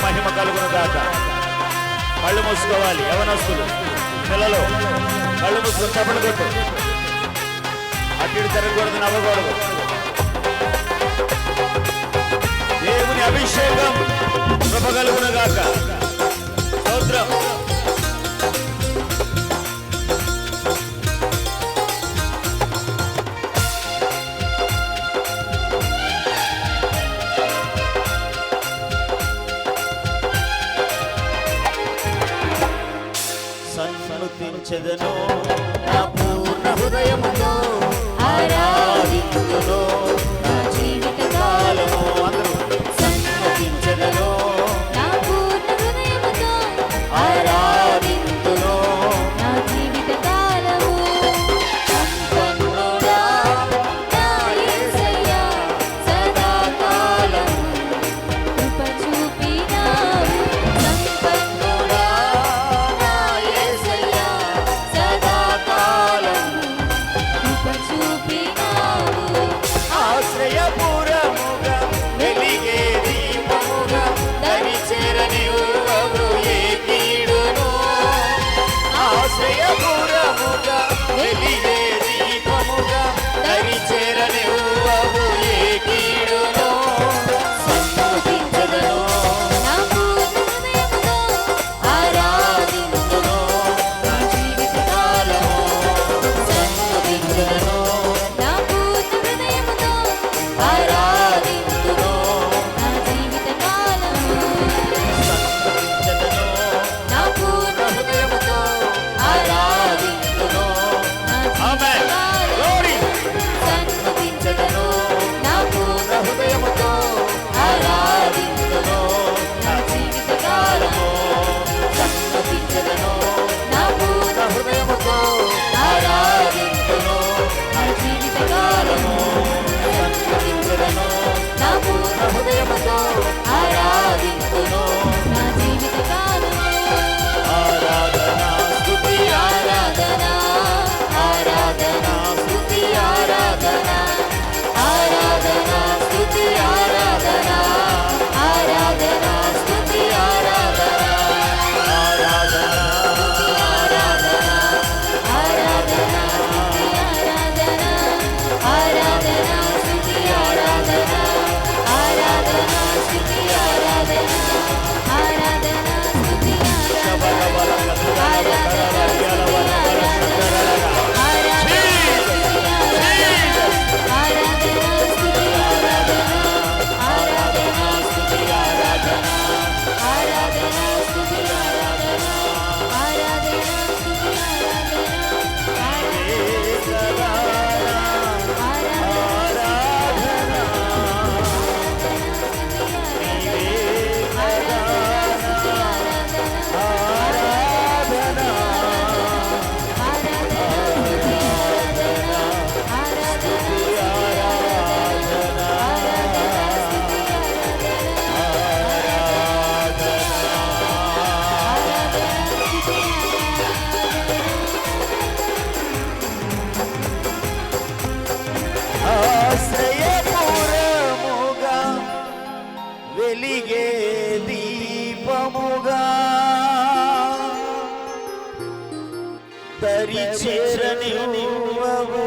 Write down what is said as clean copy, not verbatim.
మహిమ కలుగును గాక. కళ్ళు మూసుకోవాలి యవనస్తులు, పిల్లలు కళ్ళు మూసుకొని చప్పట్లు కొట్టు. అటు ఇటు తిరగకూడదు, నవ్వకూడదు. దేవుని అభిషేకం కృప కలుగును గాక. స్తోత్రం. సన్నుతించెదను నా పూర్ణ హృదయముతో, ఆరాధింతును నా జీవిత కాలము. అందరూ సన్నుతించెదను నా పూర్ణ హృదయముతో, ఆరాధింతును నా జీవిత కాలము. సంపన్నుడా నా యేసయ్యా సదాకాలము కృప చూపినావు. సంపన్నుడా నా యేసయ్యా సదాకాలము కృప చూపినావు. ఆశ్రయపురముగా వెలిగే దీపముగా దరిచేరనివ్వవు ఏ కీడును. ఆశ్రయపురముగా వెలిగే దీపముగా దరిచేరనివ్వవు ఏ కీడును. సన్నుతించెదను నా పూర్ణ హృదయముతో, ఆరాధింతును నా జీవిత కాలము. సన్నుతించెదను నా పూర్ణ హృదయముతో, ఆరాధింతును నా జీవిత కాలము. సన్నుతించెదను నా పూర్ణ హృదయముతో, ఆరాధింతును. నా ఆమేన్. జీవిత కాలము. గ్లోరీ. సన్నుతించెదను నా పూర్ణ హృదయముతో, ఆరాధింతును నా జీవిత కాలము. సన్నుతించెదను నా పూర్ణ హృదయముతో, ఆరాధింతును నా జీవిత కాలము. సన్నుతించెదను నా పూర్ణ హృదయముతో, ఆరాధింతును. నా జీవిత కాలము. ఆరాధన స్తుతి ఆరాధన ఆరాధన స్తుతి ఆరాధన ఆరాధన స్తుతి ఆరాధన ఆరాధన స్తుతి ఆరాధన ఆరాధన ఆరాధన ఆరాధన స్తుతి ఆరాధన ఆరాధన స్తుతి ఆరాధన ఆరాధన స్తుతి ఆరాధన ఆశ్రయపురముగా వెలిగే దీపముగా దరిచేరనివ్వవు